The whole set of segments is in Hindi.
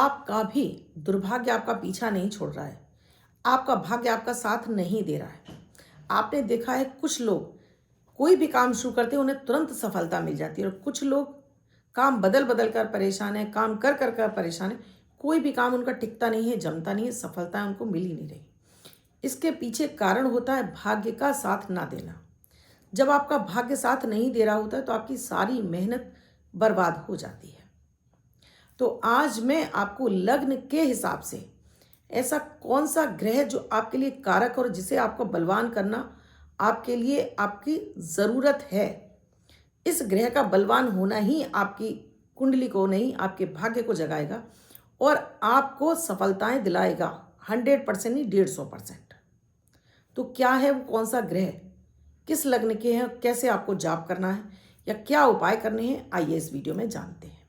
आपका भी दुर्भाग्य आपका पीछा नहीं छोड़ रहा है। आपका भाग्य आपका साथ नहीं दे रहा है। आपने देखा है कुछ लोग कोई भी काम शुरू करते हैं उन्हें तुरंत सफलता मिल जाती है और कुछ लोग काम बदल बदल कर परेशान है, काम कर कर कर परेशान है। कोई भी काम उनका टिकता नहीं है, जमता नहीं है, सफलता उनको मिल ही नहीं रही। इसके पीछे कारण होता है भाग्य का साथ ना देना। जब आपका भाग्य साथ नहीं दे रहा होता है तो आपकी सारी मेहनत बर्बाद हो जाती है। तो आज मैं आपको लग्न के हिसाब से ऐसा कौन सा ग्रह जो आपके लिए कारक और जिसे आपको बलवान करना आपके लिए आपकी ज़रूरत है, इस ग्रह का बलवान होना ही आपकी कुंडली को नहीं आपके भाग्य को जगाएगा और आपको सफलताएं दिलाएगा। 100% नहीं, 150%। तो क्या है वो कौन सा ग्रह, किस लग्न के हैं, कैसे आपको जाप करना है या क्या उपाय करने हैं, आइए इस वीडियो में जानते हैं।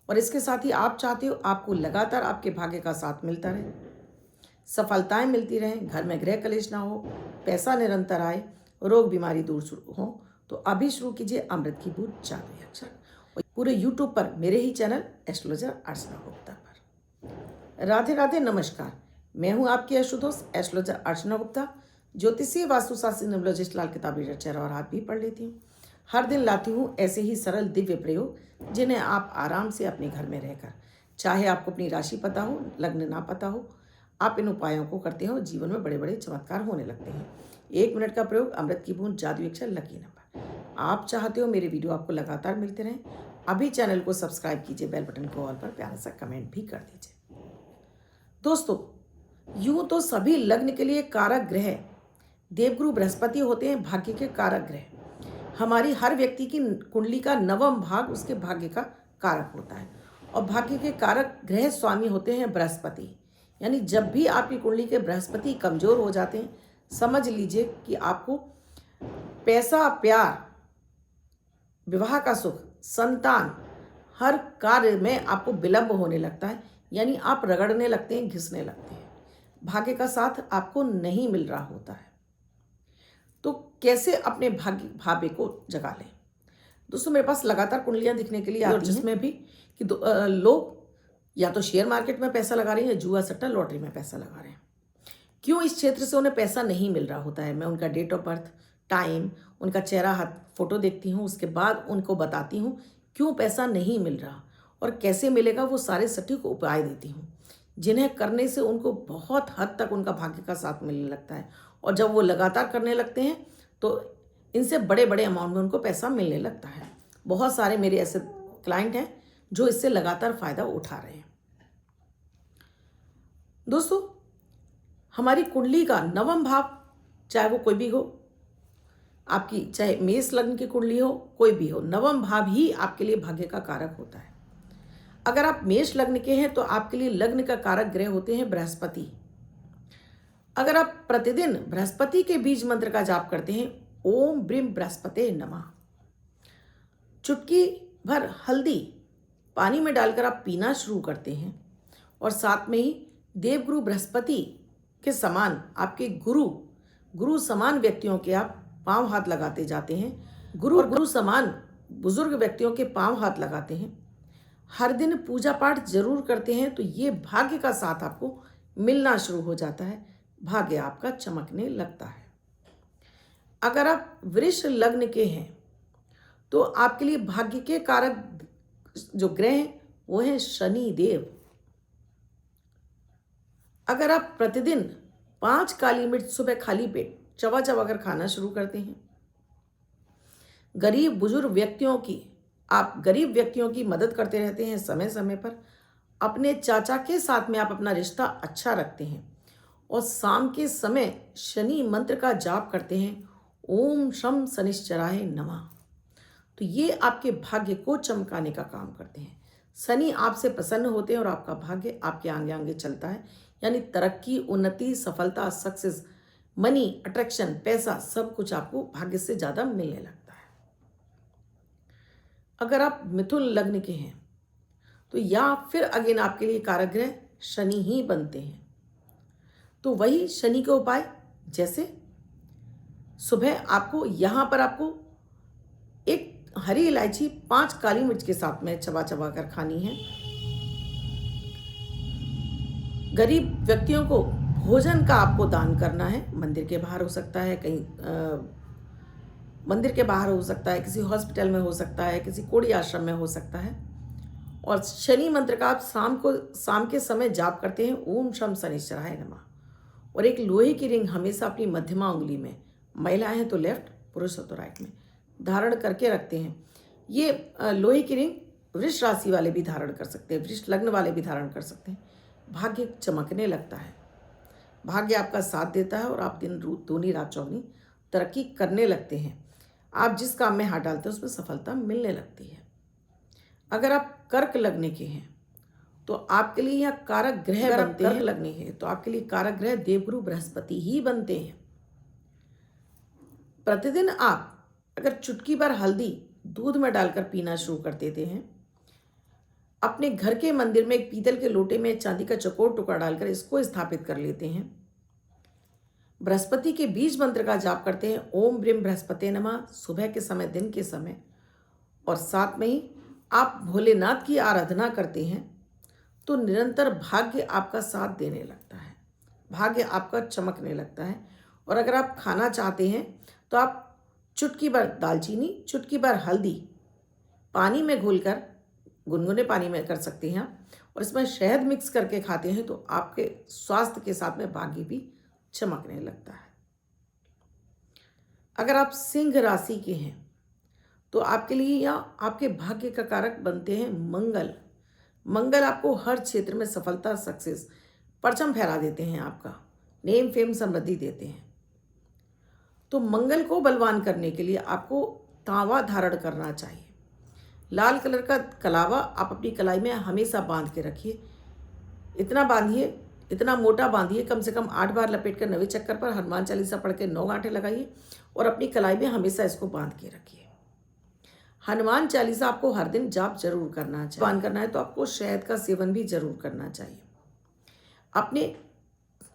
और इसके साथ ही आप चाहते हो आपको लगातार आपके भाग्य का साथ मिलता रहे, सफलताएं मिलती रहें, घर में गृह कलेश ना हो, पैसा निरंतर आए, रोग बीमारी दूर हो, तो अभी शुरू कीजिए अमृत की बूंद जादुई अक्षर और पूरे यूट्यूब पर मेरे ही चैनल एस्ट्रोलॉजर अर्चना गुप्ता पर। राधे राधे, नमस्कार। मैं हूं आपकी दोस्त एस्ट्रोलॉजर अर्चना गुप्ता। ज्योतिषीय वास्तुशास्त्री न्यूमरोलॉजिस्ट लाल किताब रीडर चेहरा और हाथ भी पढ़ लेती हूँ। हर दिन लाती हूँ ऐसे ही सरल दिव्य प्रयोग जिन्हें आप आराम से अपने घर में रहकर, चाहे आपको अपनी राशि पता हो, लग्न ना पता हो, आप इन उपायों को करते हो, जीवन में बड़े बड़े चमत्कार होने लगते हैं। 1 मिनट का प्रयोग, अमृत की बूंद, जादुई अक्षर, लकी नंबर। आप चाहते हो मेरे वीडियो आपको लगातार मिलते रहें, अभी चैनल को सब्सक्राइब कीजिए, बेल बटन को ऑल पर प्यारा सा कमेंट भी कर दीजिए। दोस्तों, यूं तो सभी लग्न के लिए कारक ग्रह देवगुरु बृहस्पति होते हैं, भाग्य के कारक ग्रह। हमारी हर व्यक्ति की कुंडली का 9वां भाग उसके भाग्य का कारक होता है और भाग्य के कारक ग्रह स्वामी होते हैं बृहस्पति। यानी जब भी आपकी कुंडली के बृहस्पति कमजोर हो जाते हैं, समझ लीजिए कि आपको पैसा, प्यार, विवाह का सुख, संतान, हर कार्य में आपको विलंब होने लगता है। यानी आप रगड़ने लगते हैं, घिसने लगते हैं, भाग्य का साथ आपको नहीं मिल रहा होता है। तो कैसे अपने भाग्य को जगा लें? दोस्तों, मेरे पास लगातार कुंडलियां दिखने के लिए आती हैं जिसमें भी कि लोग या तो शेयर मार्केट में पैसा लगा रहे हैं या जुआ सट्टा लॉटरी में पैसा लगा रहे हैं। क्यों इस क्षेत्र से उन्हें पैसा नहीं मिल रहा होता है? मैं उनका डेट ऑफ बर्थ, टाइम, उनका चेहरा, हाथ, फोटो देखती हूँ, उसके बाद उनको बताती हूँ क्यों पैसा नहीं मिल रहा और कैसे मिलेगा। वो सारे सटीक उपाय देती हूँ जिन्हें करने से उनको बहुत हद तक उनका भाग्य का साथ मिलने लगता है और जब वो लगातार करने लगते हैं तो इनसे बड़े बड़े अमाउंट में उनको पैसा मिलने लगता है। बहुत सारे मेरे ऐसे क्लाइंट हैं जो इससे लगातार फायदा उठा रहे हैं। दोस्तों, हमारी कुंडली का 9वां भाव, चाहे वो कोई भी हो, आपकी चाहे मेष लग्न की कुंडली हो, कोई भी हो, 9वां भाव ही आपके लिए भाग्य का कारक होता है। अगर आप मेष लग्न के हैं तो आपके लिए लग्न का कारक ग्रह होते हैं बृहस्पति। अगर आप प्रतिदिन बृहस्पति के बीज मंत्र का जाप करते हैं, ओम ब्रीम बृहस्पते नमः, चुटकी भर हल्दी पानी में डालकर आप पीना शुरू करते हैं और साथ में ही देवगुरु बृहस्पति के समान आपके गुरु समान व्यक्तियों के आप पांव हाथ लगाते जाते हैं, गुरु समान बुजुर्ग व्यक्तियों के पांव हाथ लगाते हैं, हर दिन पूजा पाठ जरूर करते हैं, तो ये भाग्य का साथ आपको मिलना शुरू हो जाता है, भाग्य आपका चमकने लगता है। अगर आप वृष लग्न के हैं तो आपके लिए भाग्य के कारक जो ग्रह हैं वो है शनि देव। अगर आप प्रतिदिन 5 काली मिर्च सुबह खाली पेट चबा चबा कर खाना शुरू करते हैं, गरीब व्यक्तियों की मदद करते रहते हैं समय समय पर, अपने चाचा के साथ में आप अपना रिश्ता अच्छा रखते हैं और शाम के समय शनि मंत्र का जाप करते हैं, ओम शम शनिश्चराय नमः, तो ये आपके भाग्य को चमकाने का काम करते हैं। शनि आपसे प्रसन्न होते हैं और आपका भाग्य आपके आगे आगे चलता है। यानी तरक्की, उन्नति, सफलता, सक्सेस, मनी, अट्रैक्शन, पैसा, सब कुछ आपको भाग्य से ज़्यादा मिलने लगता है। अगर आप मिथुन लग्न के हैं तो या फिर अगेन आपके लिए कारक ग्रह शनि ही बनते हैं। तो वही शनि के उपाय, जैसे सुबह आपको यहाँ पर आपको एक हरी इलायची 5 काली मिर्च के साथ में चबा चबा कर खानी है गरीब व्यक्तियों को भोजन का आपको दान करना है। मंदिर के बाहर हो सकता है, कहीं मंदिर के बाहर हो सकता है, किसी हॉस्पिटल में हो सकता है, किसी कोढ़ी आश्रम में हो सकता है। और शनि मंत्र का आप शाम के समय जाप करते हैं, ओम शम शनिश्चराय नमः। और एक लोहे की रिंग हमेशा अपनी मध्यमा उंगली में, महिलाएं हैं तो लेफ्ट, पुरुष हो तो राइट में धारण करके रखते हैं। ये लोहे की रिंग वृष राशि वाले भी धारण कर सकते हैं, वृष लग्न वाले भी धारण कर सकते हैं। भाग्य चमकने लगता है, भाग्य आपका साथ देता है और आप दिन दूनी रात चौगनी तरक्की करने लगते हैं। आप जिस काम में हाथ डालते हैं उसमें सफलता मिलने लगती है। अगर आप कर्क लगने के हैं तो आपके लिए यहाँ कारक ग्रह बनते हैं। लगने हैं तो आपके लिए कारक ग्रह देवगुरु बृहस्पति ही बनते हैं। प्रतिदिन आप अगर चुटकी भर हल्दी दूध में डालकर पीना शुरू कर देते हैं, अपने घर के मंदिर में एक पीतल के लोटे में चांदी का चौकोर टुकड़ा डालकर इसको स्थापित कर लेते हैं, बृहस्पति के बीज मंत्र का जाप करते हैं, ओम ब्रीम बृहस्पते नमः, सुबह के समय, दिन के समय, और साथ में ही आप भोलेनाथ की आराधना करते हैं, तो निरंतर भाग्य आपका साथ देने लगता है, भाग्य आपका चमकने लगता है। और अगर आप खाना चाहते हैं तो आप चुटकी भर दालचीनी, चुटकी भर हल्दी पानी में घोलकर, गुनगुने पानी में कर सकते हैं, और इसमें शहद मिक्स करके खाते हैं तो आपके स्वास्थ्य के साथ में भाग्य भी चमकने लगता है। अगर आप सिंह राशि के हैं तो आपके लिए या आपके भाग्य का कारक बनते हैं मंगल। मंगल आपको हर क्षेत्र में सफलता, सक्सेस, परचम फहरा देते हैं, आपका नेम फेम समृद्धि देते हैं। तो मंगल को बलवान करने के लिए आपको तांबा धारण करना चाहिए। लाल कलर का कलावा आप अपनी कलाई में हमेशा बांध के रखिए। इतना बांधिए, इतना मोटा बांधिए, कम से कम 8 बार लपेट कर 9वें चक्कर पर हनुमान चालीसा पढ़ के 9 गांठें लगाइए और अपनी कलाई में हमेशा इसको बांध के रखिए। हनुमान चालीसा आपको हर दिन जाप जरूर करना चाहिए। पान करना है तो आपको शहद का सेवन भी जरूर करना चाहिए। अपने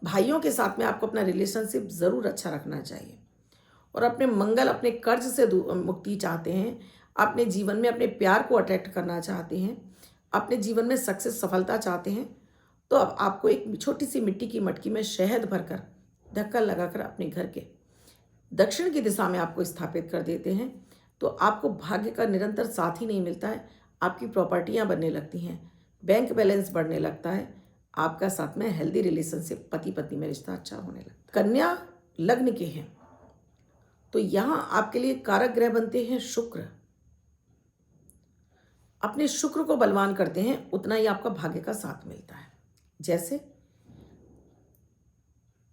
भाइयों के साथ में आपको अपना रिलेशनशिप जरूर अच्छा रखना चाहिए। और अपने मंगल, अपने कर्ज से मुक्ति चाहते हैं, अपने जीवन में अपने प्यार को अट्रैक्ट करना चाहते हैं, अपने जीवन में सक्सेस, सफलता चाहते हैं, तो अब आपको एक छोटी सी मिट्टी की मटकी में शहद भरकर ढक्कन लगाकर अपने घर के दक्षिण की दिशा में आपको स्थापित कर देते हैं, तो आपको भाग्य का निरंतर साथ ही नहीं मिलता है, आपकी प्रॉपर्टियां बनने लगती हैं, बैंक बैलेंस बढ़ने लगता है, आपका साथ में हेल्दी रिलेशनशिप, पति पत्नी में रिश्ता अच्छा होने लगता है। कन्या लग्न के हैं तो यहां आपके लिए कारक ग्रह बनते हैं शुक्र। अपने शुक्र को बलवान करते हैं, उतना ही आपका भाग्य का साथ मिलता है। जैसे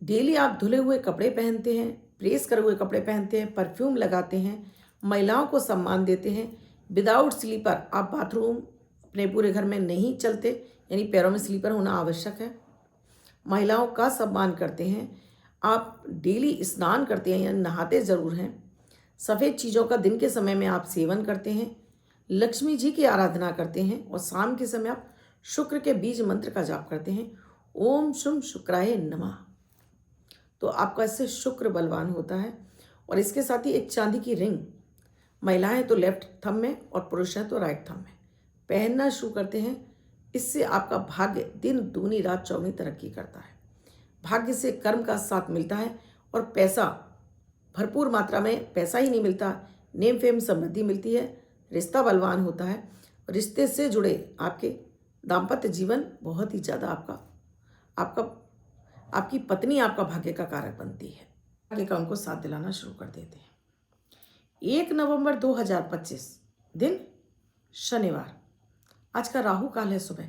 डेली आप धुले हुए कपड़े पहनते हैं, प्रेस करे हुए कपड़े पहनते हैं, परफ्यूम लगाते हैं, महिलाओं को सम्मान देते हैं, विदाउट स्लीपर आप बाथरूम अपने पूरे घर में नहीं चलते, यानी पैरों में स्लीपर होना आवश्यक है, महिलाओं का सम्मान करते हैं, आप डेली स्नान करते हैं, यानी नहाते ज़रूर हैं, सफ़ेद चीज़ों का दिन के समय में आप सेवन करते हैं, लक्ष्मी जी की आराधना करते हैं, और शाम के समय आप शुक्र के बीज मंत्र का जाप करते हैं, ओम शुम शुक्राय नमः, तो आपका इससे शुक्र बलवान होता है। और इसके साथ ही एक चांदी की रिंग, महिलाएं तो लेफ्ट थंब में और पुरुष हैं तो राइट थंब में पहनना शुरू करते हैं। इससे आपका भाग्य दिन दूनी रात चौगनी तरक्की करता है। भाग्य से कर्म का साथ मिलता है और पैसा, भरपूर मात्रा में पैसा ही नहीं मिलता, नेम फेम समृद्धि मिलती है, रिश्ता बलवान होता है, रिश्ते से जुड़े आपके दाम्पत्य जीवन बहुत ही ज़्यादा आपकी पत्नी आपका भाग्य का कारक बनती है, भाग्य का उनको साथ दिलाना शुरू कर देते हैं। 1 नवंबर 2025 दिन शनिवार, आज का राहु काल है सुबह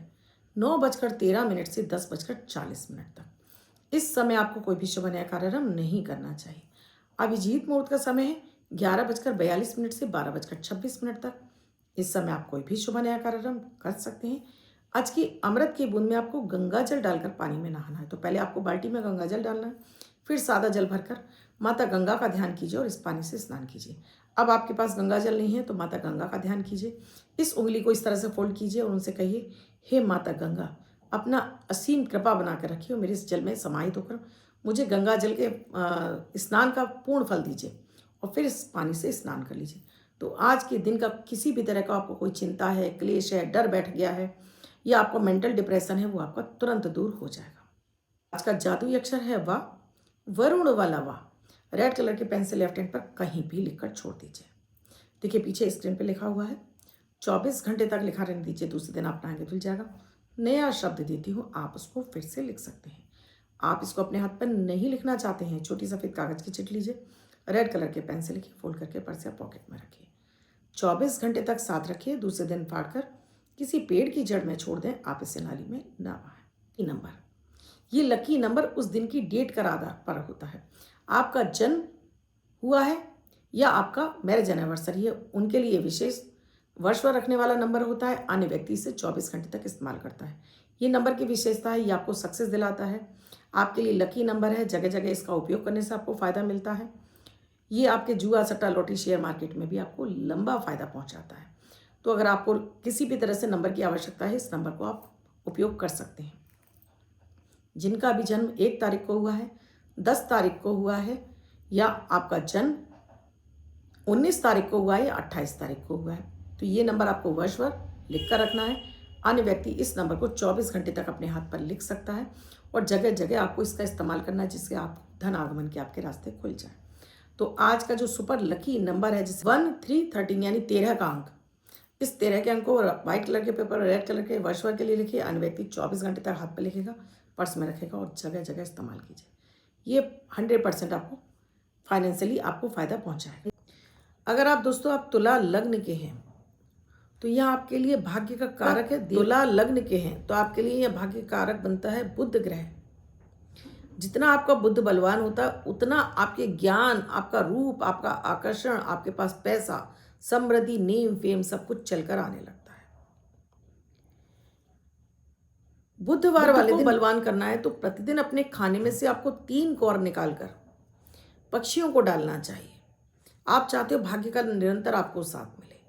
9:13 से 10:40 तक। इस समय आपको कोई भी शुभ नया कार्यक्रम नहीं करना चाहिए। अभिजीत मुहूर्त का समय है 11:42 से 12:26 तक। इस समय आप कोई भी शुभ नया कार्यक्रम कर सकते हैं। आज की अमृत की बूंद में आपको गंगा जल डालकर पानी में नहाना है। तो पहले आपको बाल्टी में गंगा जल डालना है, फिर सादा जल भरकर माता गंगा का ध्यान कीजिए और इस पानी से स्नान कीजिए। अब आपके पास गंगा जल नहीं है तो माता गंगा का ध्यान कीजिए, इस उंगली को इस तरह से फोल्ड कीजिए और उनसे कहिए, हे माता गंगा, अपना असीम कृपा बना कर रखिए और मेरे इस जल में समाहित होकर मुझे गंगा जल के स्नान का पूर्ण फल दीजिए और फिर इस पानी से स्नान कर लीजिए। तो आज के दिन का किसी भी तरह का आपको कोई चिंता है, क्लेश है, डर बैठ गया है या आपको मेंटल डिप्रेशन है, वो आपका तुरंत दूर हो जाएगा। आज का जादुई अक्षर है वा, वरुण वाला वा। रेड कलर के पेन से लेफ्ट हैंड पर कहीं भी लिखकर छोड़ दीजिए। देखिए पीछे स्क्रीन पे लिखा हुआ है, 24 घंटे तक लिखा रहने दीजिए, दूसरे दिन अपना आगे धुल जाएगा। नया शब्द देती हूँ, आप उसको फिर से लिख सकते हैं। आप इसको अपने हाथ पर नहीं लिखना चाहते हैं, छोटी सफ़ेद कागज़ की चिट लीजिए, रेड कलर के पेन से लिखिए, फोल्ड करके पर्स या पॉकेट में रखिए। 24 घंटे तक साथ रखिए, दूसरे दिन फाड़कर किसी पेड़ की जड़ में छोड़ दें, आप इसे नाली में ना बहाएं। नंबर, ये लकी नंबर उस दिन की डेट का आधार पर होता है। आपका जन्म हुआ है या आपका मैरिज एनिवर्सरी है, उनके लिए विशेष वर्ष पर रखने वाला नंबर होता है। अन्य व्यक्ति इसे 24 घंटे तक इस्तेमाल करता है। ये नंबर की विशेषता है, ये आपको सक्सेस दिलाता है, आपके लिए लकी नंबर है। जगह जगह इसका उपयोग करने से आपको फ़ायदा मिलता है। ये आपके जुआ, सट्टा, लॉटरी, शेयर मार्केट में भी आपको लंबा फ़ायदा पहुंचाता है। तो अगर आपको किसी भी तरह से नंबर की आवश्यकता है, इस नंबर को आप उपयोग कर सकते हैं। जिनका भी जन्म 1 तारीख को हुआ है, 10 तारीख को हुआ है, या आपका जन्म 19 तारीख को हुआ है या 28 तारीख को हुआ है, तो ये नंबर आपको वर्षभर लिख कर रखना है। अन्य व्यक्ति इस नंबर को 24 घंटे तक अपने हाथ पर लिख सकता है और जगह जगह आपको इसका इस्तेमाल करना है, जिससे आप धन आगमन के आपके रास्ते खुल जाए। तो आज का जो सुपर लकी नंबर है, जिस 1 3 13 यानी 13 का अंक, इस 13 के अंक को व्हाइट कलर के पेपर, रेड कलर के वर्षभर के लिए लिखिए। अन्य व्यक्ति 24 घंटे तक हाथ पर लिखेगा, पर्स में रखेगा और जगह जगह इस्तेमाल कीजिए। ये 100% आपको फाइनेंशियली आपको फ़ायदा पहुँचाए। अगर आप दोस्तों आप तुला लग्न के हैं तो यह आपके लिए भाग्य का कारक है। तुला लग्न के हैं तो आपके लिए यह भाग्य कारक बनता है बुध ग्रह। जितना आपका बुध बलवान होता है, उतना आपके ज्ञान, आपका रूप, आपका आकर्षण, आपके पास पैसा, समृद्धि, नेम, फेम सब कुछ चलकर आने लगता है। बुधवार वाले दिन बलवान करना है तो प्रतिदिन अपने खाने में से आपको 3 कौर निकालकर पक्षियों को डालना चाहिए। आप चाहते हो भाग्य का निरंतर आपको साथ मिले।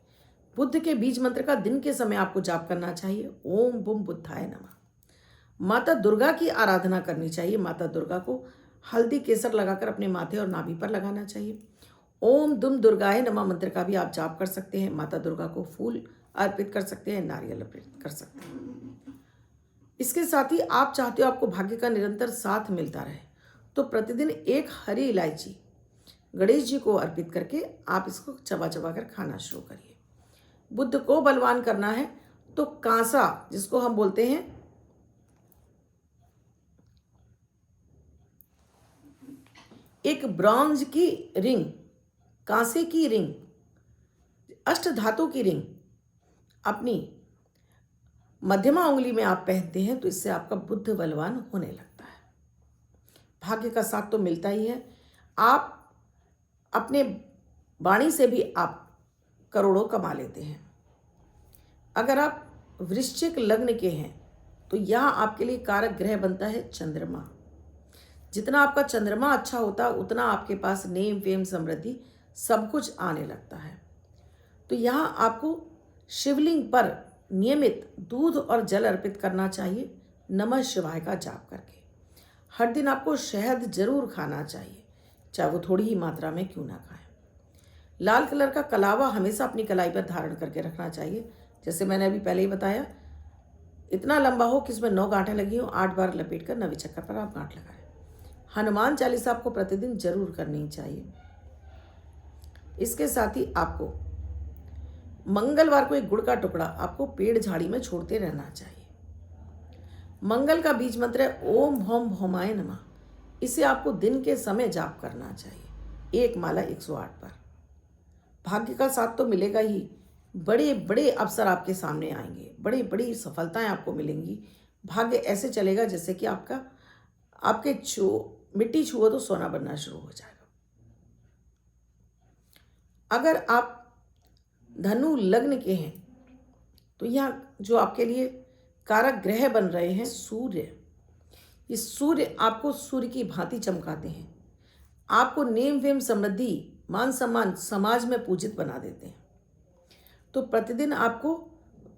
बुद्ध के बीज मंत्र का दिन के समय आपको जाप करना चाहिए, ओम बुम बुद्धाय नमः। माता दुर्गा की आराधना करनी चाहिए। माता दुर्गा को हल्दी केसर लगाकर अपने माथे और नाभि पर लगाना चाहिए। ओम दुम दुर्गाय नमः मंत्र का भी आप जाप कर सकते हैं। माता दुर्गा को फूल अर्पित कर सकते हैं, नारियल अर्पित कर सकते हैं। इसके साथ ही आप चाहते हो आपको भाग्य का निरंतर साथ मिलता रहे, तो प्रतिदिन 1 हरी इलायची गणेश जी को अर्पित करके आप इसको चबा चबा कर खाना शुरू करिए। बुद्ध को बलवान करना है तो कांसा, जिसको हम बोलते हैं एक ब्रॉन्ज की रिंग, कांसे की रिंग, अष्ट धातु की रिंग अपनी मध्यमा उंगली में आप पहनते हैं तो इससे आपका बुद्ध बलवान होने लगता है। भाग्य का साथ तो मिलता ही है। आप अपने वाणी से भी आप करोड़ों कमा लेते हैं। अगर आप वृश्चिक लग्न के हैं तो यहाँ आपके लिए कारक ग्रह बनता है चंद्रमा। जितना आपका चंद्रमा अच्छा होता है उतना आपके पास नेम, फेम, समृद्धि सब कुछ आने लगता है। तो यहाँ आपको शिवलिंग पर नियमित दूध और जल अर्पित करना चाहिए, नमः शिवाय का जाप करके। हर दिन आपको शहद जरूर खाना चाहिए, चाहे वो थोड़ी ही मात्रा में क्यों ना खाएं। लाल कलर का कलावा हमेशा अपनी कलाई पर धारण करके रखना चाहिए। जैसे मैंने अभी पहले ही बताया, इतना लंबा हो कि इसमें 9 गांठें लगी हो, 8 बार लपेट कर 9वें चक्कर पर आप गांठ लगाएं। हनुमान चालीसा आपको प्रतिदिन जरूर करनी चाहिए। इसके साथ ही आपको मंगलवार को एक गुड़ का टुकड़ा आपको पेड़ झाड़ी में छोड़ते रहना चाहिए। मंगल का बीज मंत्र है ओम भौम भौमाय नमः। इसे आपको दिन के समय जाप करना चाहिए, 1 माला 108 बार। भाग्य का साथ तो मिलेगा ही, बड़े बड़े अवसर आपके सामने आएंगे, बड़ी बड़ी सफलताएं आपको मिलेंगी। भाग्य ऐसे चलेगा जैसे कि आपके मिट्टी छुओ तो सोना बनना शुरू हो जाएगा। अगर आप धनु लग्न के हैं तो यहाँ जो आपके लिए कारक ग्रह बन रहे हैं सूर्य। इस सूर्य आपको सूर्य की भांति चमकाते हैं, आपको नेम फेम, समृद्धि, मान सम्मान समाज में पूजित बना देते हैं। तो प्रतिदिन आपको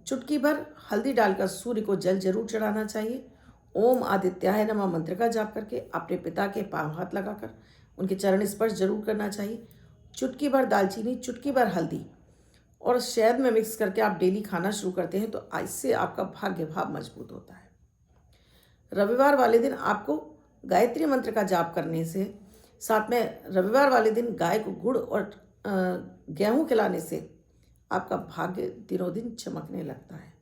चुटकी भर हल्दी डालकर सूर्य को जल जरूर चढ़ाना चाहिए। ओम आदित्याय नमः मंत्र का जाप करके अपने पिता के पांव हाथ लगाकर उनके चरण स्पर्श जरूर करना चाहिए। चुटकी भर दालचीनी, चुटकी भर हल्दी और शहद में मिक्स करके आप डेली खाना शुरू करते हैं तो इससे आपका भाग्य भाव मजबूत होता है। रविवार वाले दिन आपको गायत्री मंत्र का जाप करने से, साथ में रविवार वाले दिन गाय को गुड़ और गेहूं खिलाने से आपका भाग्य दिनों दिन चमकने लगता है।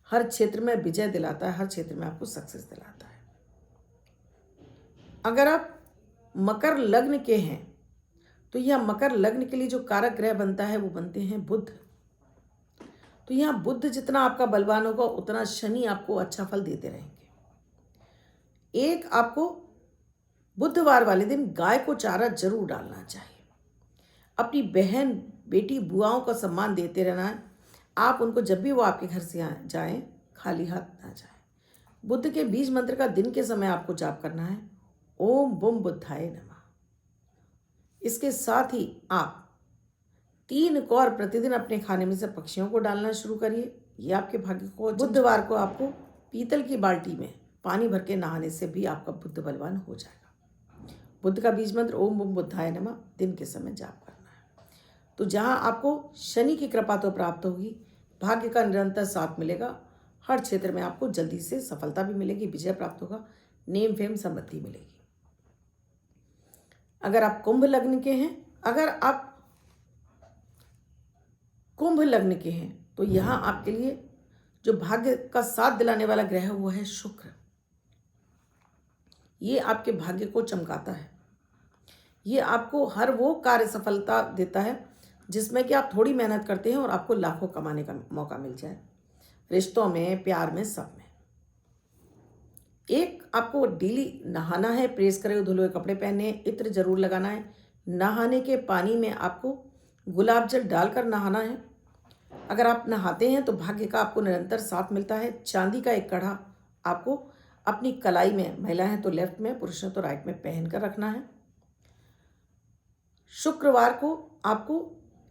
हर क्षेत्र में विजय दिलाता है, हर क्षेत्र में आपको सक्सेस दिलाता है। अगर आप मकर लग्न के हैं तो यह मकर लग्न के लिए जो कारक ग्रह बनता है वो बनते हैं बुध। तो यहाँ बुध जितना आपका बलवान होगा उतना शनि आपको अच्छा फल देते रहेंगे। एक आपको बुधवार वाले दिन गाय को चारा जरूर डालना चाहिए। अपनी बहन, बेटी, बुआओं का सम्मान देते रहना है। आप उनको जब भी वो आपके घर से जाएं खाली हाथ ना जाएं। बुद्ध के बीज मंत्र का दिन के समय आपको जाप करना है, ओम बुम बुद्धाय नमः। इसके साथ ही आप 3 कौर प्रतिदिन अपने खाने में से पक्षियों को डालना शुरू करिए। ये आपके भाग्य को। बुधवार को आपको पीतल की बाल्टी में पानी भर के नहाने से भी आपका बुद्ध बलवान हो जाएगा। बुद्ध का बीज मंत्र ओम बुम बुद्धाय नमः दिन के समय जाप करना है। तो जहां आपको शनि की कृपा तो प्राप्त होगी, भाग्य का निरंतर साथ मिलेगा, हर क्षेत्र में आपको जल्दी से सफलता भी मिलेगी, विजय प्राप्त होगा, नेम फेम समृद्धि मिलेगी। अगर आप कुंभ लग्न के हैं, तो यहाँ आपके लिए जो भाग्य का साथ दिलाने वाला ग्रह है वो है शुक्र। ये आपके भाग्य को चमकाता है। ये आपको हर वो कार्य सफलता देता है जिसमें कि आप थोड़ी मेहनत करते हैं और आपको लाखों कमाने का मौका मिल जाए, रिश्तों में, प्यार में, सब में। एक आपको डेली नहाना है, प्रेस करे हुए धुले हुए कपड़े पहने, इत्र जरूर लगाना है। नहाने के पानी में आपको गुलाब जल डालकर नहाना है। अगर आप नहाते हैं तो भाग्य का आपको निरंतर साथ मिलता है। चांदी का एक कड़ा आपको अपनी कलाई में, महिला हैं तो लेफ्ट में, पुरुष हैं तो राइट में पहन कर रखना है। शुक्रवार को आपको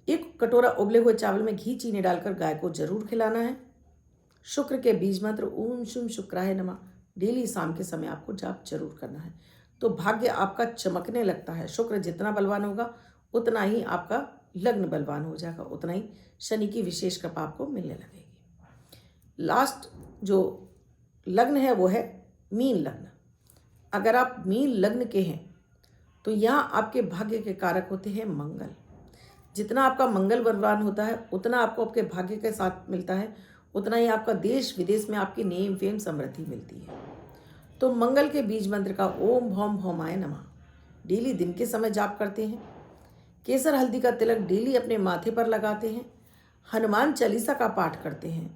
1 कटोरा उबले हुए चावल में घी चीनी डालकर गाय को जरूर खिलाना है। शुक्र के बीज मंत्र ओम शुम शुक्राय नमः डेली शाम के समय आपको जाप जरूर करना है। तो भाग्य आपका चमकने लगता है। शुक्र जितना बलवान होगा उतना ही आपका लग्न बलवान हो जाएगा, उतना ही शनि की विशेष कृपा आपको मिलने लगेगी। लास्ट जो लग्न है वो है मीन लग्न। अगर आप मीन लग्न के हैं तो यहाँ आपके भाग्य के कारक होते हैं मंगल। जितना आपका मंगल बलवान होता है उतना आपको आपके भाग्य के साथ मिलता है, उतना ही आपका देश विदेश में आपकी नेम फेम समृद्धि मिलती है। तो मंगल के बीज मंत्र का ओम भौम भौमाय नमः डेली दिन के समय जाप करते हैं। केसर हल्दी का तिलक डेली अपने माथे पर लगाते हैं। हनुमान चालीसा का पाठ करते हैं।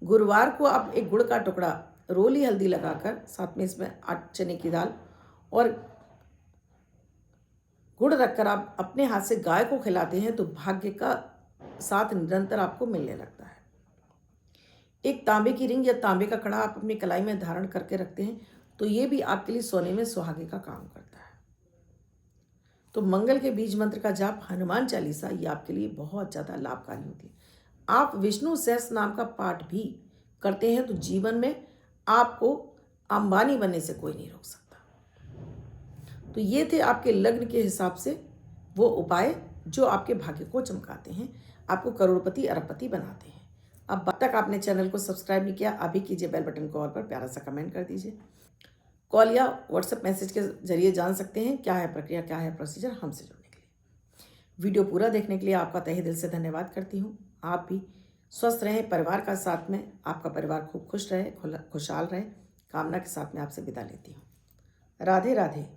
गुरुवार को आप एक गुड़ का टुकड़ा, रोली हल्दी लगाकर, साथ में इसमें 8 चने की दाल और गुड़ रखकर आप अपने हाथ से गाय को खिलाते हैं तो भाग्य का साथ निरंतर आपको मिलने लगता है। एक तांबे की रिंग या तांबे का कड़ा आप अपनी कलाई में धारण करके रखते हैं तो ये भी आपके लिए सोने में सुहागे का काम करता है। तो मंगल के बीज मंत्र का जाप, हनुमान चालीसा, ये आपके लिए बहुत ज़्यादा लाभकारी होती है। आप विष्णु सहस्त्र नाम का पाठ भी करते हैं तो जीवन में आपको अंबानी बनने से कोई नहीं रोक सकता। तो ये थे आपके लग्न के हिसाब से वो उपाय जो आपके भाग्य को चमकाते हैं, आपको करोड़पति अरबपति बनाते हैं। अब तक आपने चैनल को सब्सक्राइब नहीं किया, अभी कीजिए, बेल बटन को ऑल पर प्यारा सा कमेंट कर दीजिए। कॉल या व्हाट्सएप मैसेज के जरिए जान सकते हैं क्या है प्रक्रिया, क्या है प्रोसीजर हमसे जुड़ने के लिए। वीडियो पूरा देखने के लिए आपका तहे दिल से धन्यवाद करती हूँ। आप भी स्वस्थ रहें, परिवार का साथ में, आपका परिवार खूब खुश रहे, खुशहाल रहे, कामना के साथ में आपसे विदा लेती हूँ। राधे राधे।